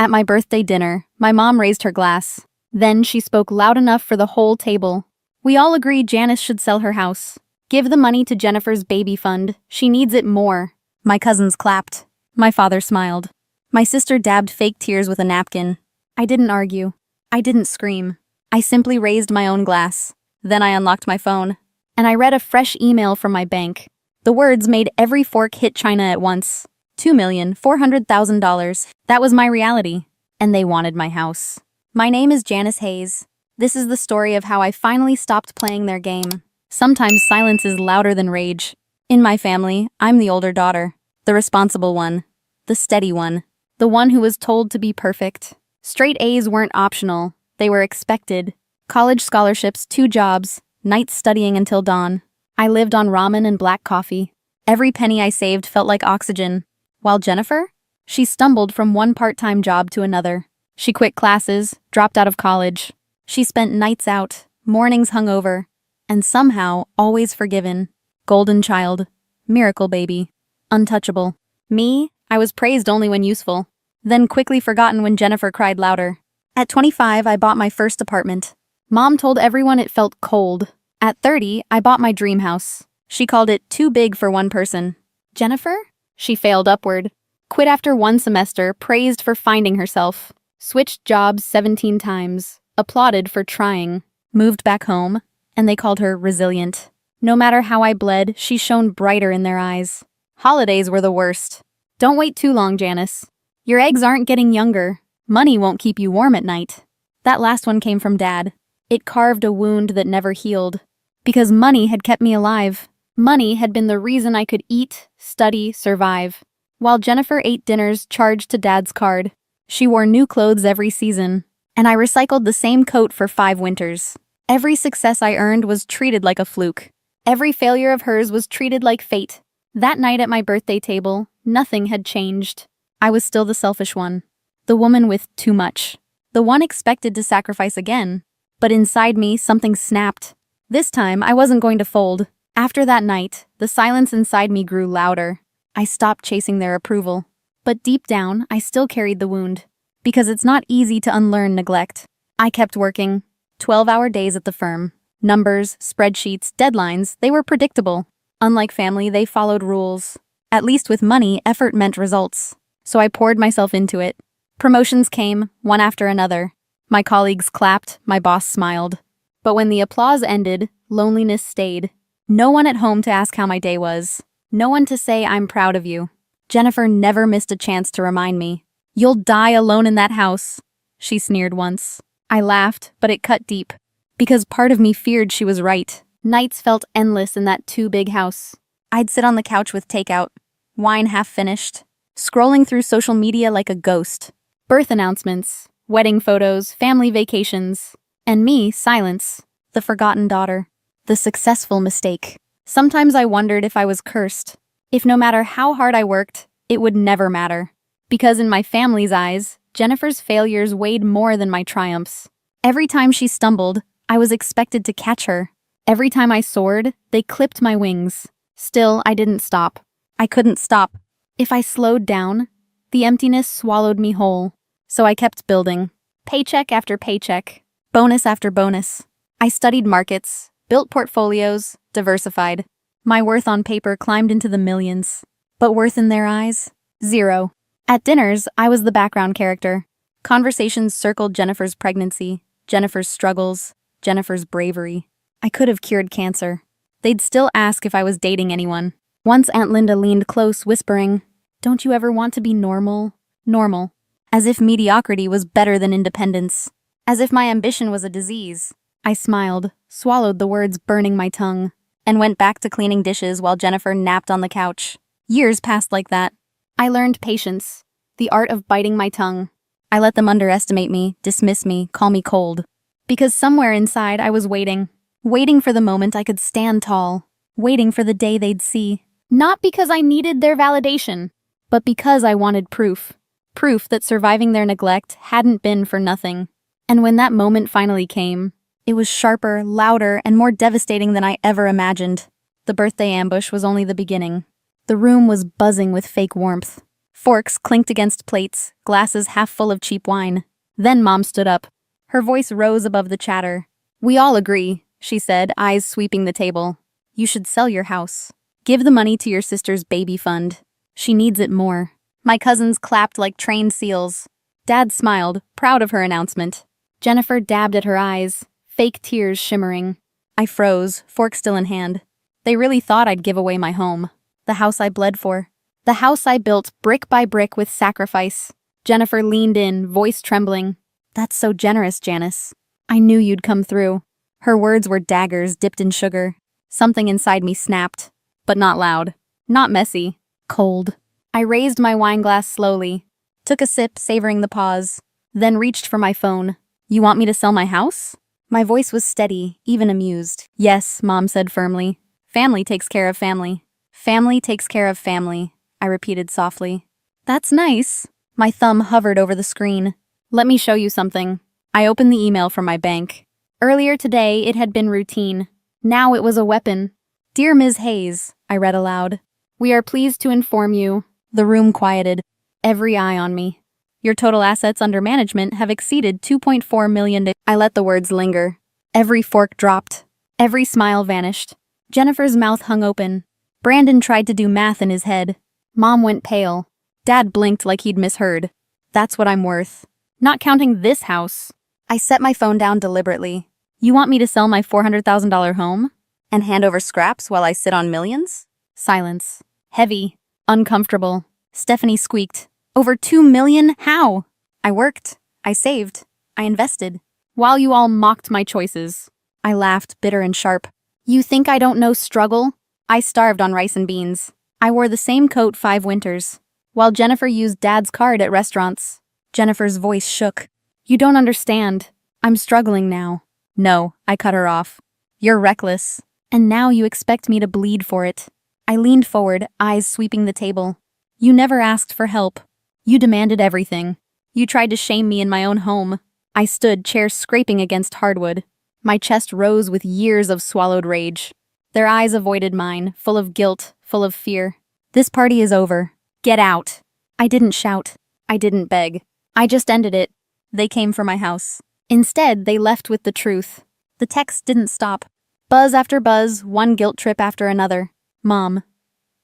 At my birthday dinner, my mom raised her glass. Then she spoke loud enough for the whole table. We all agreed Janice should sell her house. Give the money to Jennifer's baby fund. She needs it more. My cousins clapped. My father smiled. My sister dabbed fake tears with a napkin. I didn't argue. I didn't scream. I simply raised my own glass. Then I unlocked my phone. And I read a fresh email from my bank. The words made every fork hit China at once. $2,400,000. That was my reality. And they wanted my house. My name is Janice Hayes. This is the story of how I finally stopped playing their game. Sometimes silence is louder than rage. In my family, I'm the older daughter. The responsible one. The steady one. The one who was told to be perfect. Straight A's weren't optional. They were expected. College scholarships, 2 jobs, nights studying until dawn. I lived on ramen and black coffee. Every penny I saved felt like oxygen. While Jennifer? She stumbled from one part-time job to another. She quit classes, dropped out of college. She spent nights out, mornings hungover, and somehow always forgiven. Golden child. Miracle baby. Untouchable. Me? I was praised only when useful. Then quickly forgotten when Jennifer cried louder. At 25, I bought my first apartment. Mom told everyone it felt cold. At 30, I bought my dream house. She called it too big for one person. Jennifer? She failed upward. Quit after 1 semester, praised for finding herself. Switched jobs 17 times. Applauded for trying. Moved back home, and they called her resilient. No matter how I bled, she shone brighter in their eyes. Holidays were the worst. Don't wait too long, Janice. Your eggs aren't getting younger. Money won't keep you warm at night. That last one came from Dad. It carved a wound that never healed. Because money had kept me alive. Money had been the reason I could eat, study, survive. While Jennifer ate dinners charged to Dad's card. She wore new clothes every season. And I recycled the same coat for 5 winters. Every success I earned was treated like a fluke. Every failure of hers was treated like fate. That night at my birthday table, nothing had changed. I was still the selfish one. The woman with too much. The one expected to sacrifice again. But inside me, something snapped. This time, I wasn't going to fold. After that night, the silence inside me grew louder. I stopped chasing their approval. But deep down, I still carried the wound. Because it's not easy to unlearn neglect. I kept working. 12-hour days at the firm. Numbers, spreadsheets, deadlines, they were predictable. Unlike family, they followed rules. At least with money, effort meant results. So I poured myself into it. Promotions came, one after another. My colleagues clapped, my boss smiled. But when the applause ended, loneliness stayed. No one at home to ask how my day was. No one to say I'm proud of you. Jennifer never missed a chance to remind me. You'll die alone in that house, she sneered once. I laughed, but it cut deep. Because part of me feared she was right. Nights felt endless in that too big house. I'd sit on the couch with takeout, wine half finished, scrolling through social media like a ghost. Birth announcements, wedding photos, family vacations. And me, silence, the forgotten daughter, the successful mistake. Sometimes I wondered if I was cursed. If no matter how hard I worked, it would never matter. Because in my family's eyes, Jennifer's failures weighed more than my triumphs. Every time she stumbled, I was expected to catch her. Every time I soared, they clipped my wings. Still, I didn't stop. I couldn't stop. If I slowed down, the emptiness swallowed me whole. So I kept building. Paycheck after paycheck. Bonus after bonus. I studied markets, built portfolios, diversified. My worth on paper climbed into the millions. But worth in their eyes? 0. At dinners, I was the background character. Conversations circled Jennifer's pregnancy, Jennifer's struggles, Jennifer's bravery. I could have cured cancer. They'd still ask if I was dating anyone. Once Aunt Linda leaned close, whispering, "Don't you ever want to be normal? Normal." As if mediocrity was better than independence. As if my ambition was a disease. I smiled, swallowed the words burning my tongue, and went back to cleaning dishes while Jennifer napped on the couch. Years passed like that. I learned patience, the art of biting my tongue. I let them underestimate me, dismiss me, call me cold. Because somewhere inside I was waiting. Waiting for the moment I could stand tall. Waiting for the day they'd see. Not because I needed their validation, but because I wanted proof. Proof that surviving their neglect hadn't been for nothing. And when that moment finally came, it was sharper, louder, and more devastating than I ever imagined. The birthday ambush was only the beginning. The room was buzzing with fake warmth. Forks clinked against plates, glasses half full of cheap wine. Then Mom stood up. Her voice rose above the chatter. "We all agree," she said, eyes sweeping the table. "You should sell your house. Give the money to your sister's baby fund. She needs it more." My cousins clapped like trained seals. Dad smiled, proud of her announcement. Jennifer dabbed at her eyes, fake tears shimmering. I froze, fork still in hand. They really thought I'd give away my home. The house I bled for. The house I built brick by brick with sacrifice. Jennifer leaned in, voice trembling. "That's so generous, Janice. I knew you'd come through." Her words were daggers dipped in sugar. Something inside me snapped, but not loud, not messy, cold. I raised my wine glass slowly, took a sip, savoring the pause, then reached for my phone. "You want me to sell my house?" My voice was steady, even amused. "Yes," Mom said firmly. "Family takes care of family. Family takes care of family," I repeated softly. "That's nice." My thumb hovered over the screen. "Let me show you something." I opened the email from my bank. Earlier today, it had been routine. Now it was a weapon. "Dear Ms. Hayes," I read aloud. "We are pleased to inform you." The room quieted, every eye on me. "Your total assets under management have exceeded $2.4 million. I let the words linger. Every fork dropped. Every smile vanished. Jennifer's mouth hung open. Brandon tried to do math in his head. Mom went pale. Dad blinked like he'd misheard. "That's what I'm worth. Not counting this house." I set my phone down deliberately. "You want me to sell my $400,000 home? And hand over scraps while I sit on millions?" Silence. Heavy. Uncomfortable. Stephanie squeaked. "Over $2 million? How?" "I worked. I saved. I invested. While you all mocked my choices." I laughed, bitter and sharp. "You think I don't know struggle? I starved on rice and beans. I wore the same coat 5 winters. While Jennifer used Dad's card at restaurants." Jennifer's voice shook. "You don't understand. I'm struggling now." "No," I cut her off. "You're reckless. And now you expect me to bleed for it." I leaned forward, eyes sweeping the table. "You never asked for help. You demanded everything. You tried to shame me in my own home." I stood, chair scraping against hardwood. My chest rose with years of swallowed rage. Their eyes avoided mine, full of guilt, full of fear. "This party is over. Get out." I didn't shout. I didn't beg. I just ended it. They came for my house. Instead, they left with the truth. The text didn't stop. Buzz after buzz, one guilt trip after another. "Mom,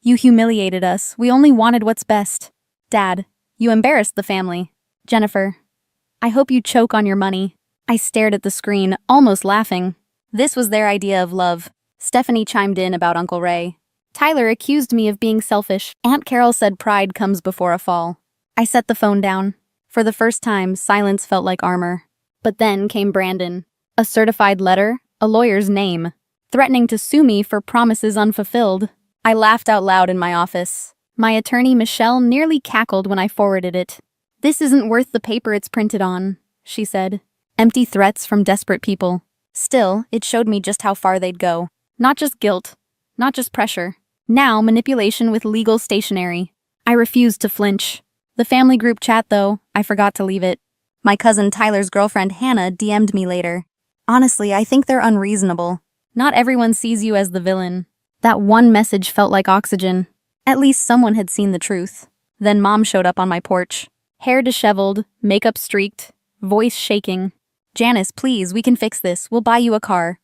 you humiliated us. We only wanted what's best." "Dad, you embarrassed the family." "Jennifer, I hope you choke on your money." I stared at the screen, almost laughing. This was their idea of love. Stephanie chimed in about Uncle Ray. Tyler accused me of being selfish. Aunt Carol said pride comes before a fall. I set the phone down. For the first time, silence felt like armor. But then came Brandon. A certified letter, a lawyer's name, threatening to sue me for promises unfulfilled. I laughed out loud in my office. My attorney, Michelle, nearly cackled when I forwarded it. "This isn't worth the paper it's printed on," she said. Empty threats from desperate people. Still, it showed me just how far they'd go. Not just guilt, not just pressure. Now, manipulation with legal stationery. I refused to flinch. The family group chat, though, I forgot to leave it. My cousin Tyler's girlfriend Hannah DM'd me later. "Honestly, I think they're unreasonable. Not everyone sees you as the villain." That one message felt like oxygen. At least someone had seen the truth. Then Mom showed up on my porch. Hair disheveled, makeup streaked, voice shaking. "Janice, please, we can fix this. We'll buy you a car.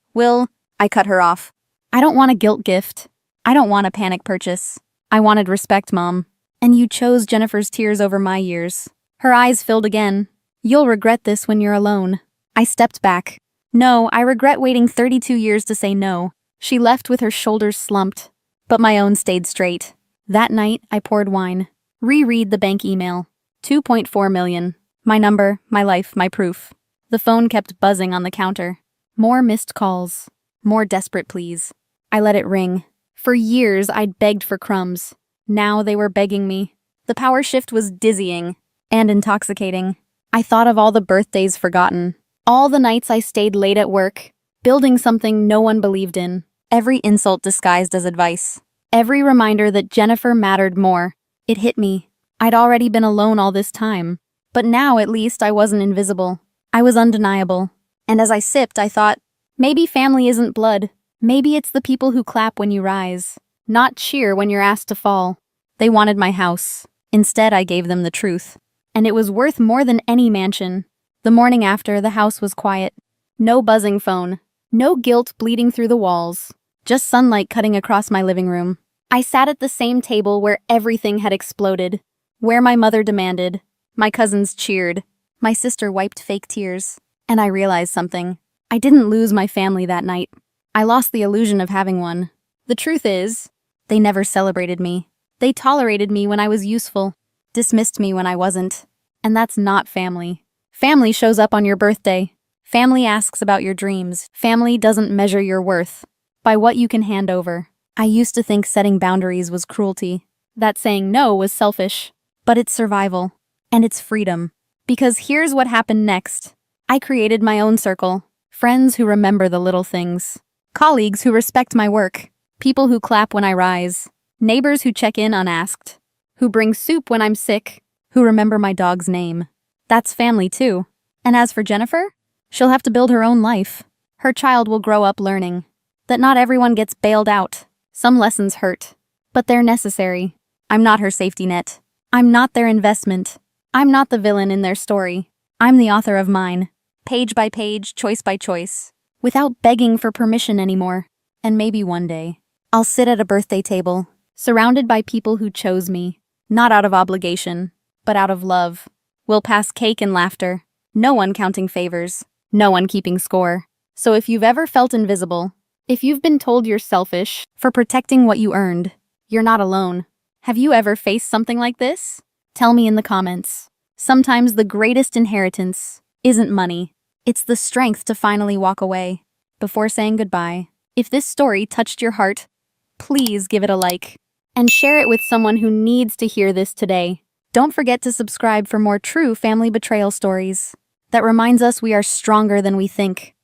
I cut her off. "I don't want a guilt gift. I don't want a panic purchase. I wanted respect, Mom. And you chose Jennifer's tears over my years." Her eyes filled again. "You'll regret this when you're alone." I stepped back. "No, I regret waiting 32 years to say no." She left with her shoulders slumped, but my own stayed straight. That night, I poured wine. Reread the bank email. 2.4 million. My number, my life, my proof. The phone kept buzzing on the counter. More missed calls. More desperate pleas. I let it ring. For years, I'd begged for crumbs. Now they were begging me. The power shift was dizzying and intoxicating. I thought of all the birthdays forgotten. All the nights I stayed late at work, building something no one believed in. Every insult disguised as advice. Every reminder that Jennifer mattered more. It hit me. I'd already been alone all this time. But now, at least, I wasn't invisible. I was undeniable. And as I sipped, I thought, maybe family isn't blood. Maybe it's the people who clap when you rise, not cheer when you're asked to fall. They wanted my house. Instead, I gave them the truth. And it was worth more than any mansion. The morning after, the house was quiet. No buzzing phone. No guilt bleeding through the walls. Just sunlight cutting across my living room. I sat at the same table where everything had exploded. Where my mother demanded. My cousins cheered. My sister wiped fake tears. And I realized something. I didn't lose my family that night. I lost the illusion of having one. The truth is, they never celebrated me. They tolerated me when I was useful, dismissed me when I wasn't. And that's not family. Family shows up on your birthday. Family asks about your dreams. Family doesn't measure your worth by what you can hand over. I used to think setting boundaries was cruelty, that saying no was selfish. But it's survival. And it's freedom. Because here's what happened next. I created my own circle. Friends who remember the little things. Colleagues who respect my work. People who clap when I rise. Neighbors who check in unasked. Who bring soup when I'm sick. Who remember my dog's name. That's family too. And as for Jennifer, she'll have to build her own life. Her child will grow up learning that not everyone gets bailed out. Some lessons hurt, but they're necessary. I'm not her safety net. I'm not their investment. I'm not the villain in their story. I'm the author of mine. Page by page, choice by choice. Without begging for permission anymore. And maybe one day, I'll sit at a birthday table, surrounded by people who chose me. Not out of obligation, but out of love. We'll pass cake and laughter. No one counting favors. No one keeping score. So if you've ever felt invisible, if you've been told you're selfish for protecting what you earned, you're not alone. Have you ever faced something like this? Tell me in the comments. Sometimes the greatest inheritance isn't money. It's the strength to finally walk away before saying goodbye. If this story touched your heart, please give it a like and share it with someone who needs to hear this today. Don't forget to subscribe for more true family betrayal stories that reminds us we are stronger than we think.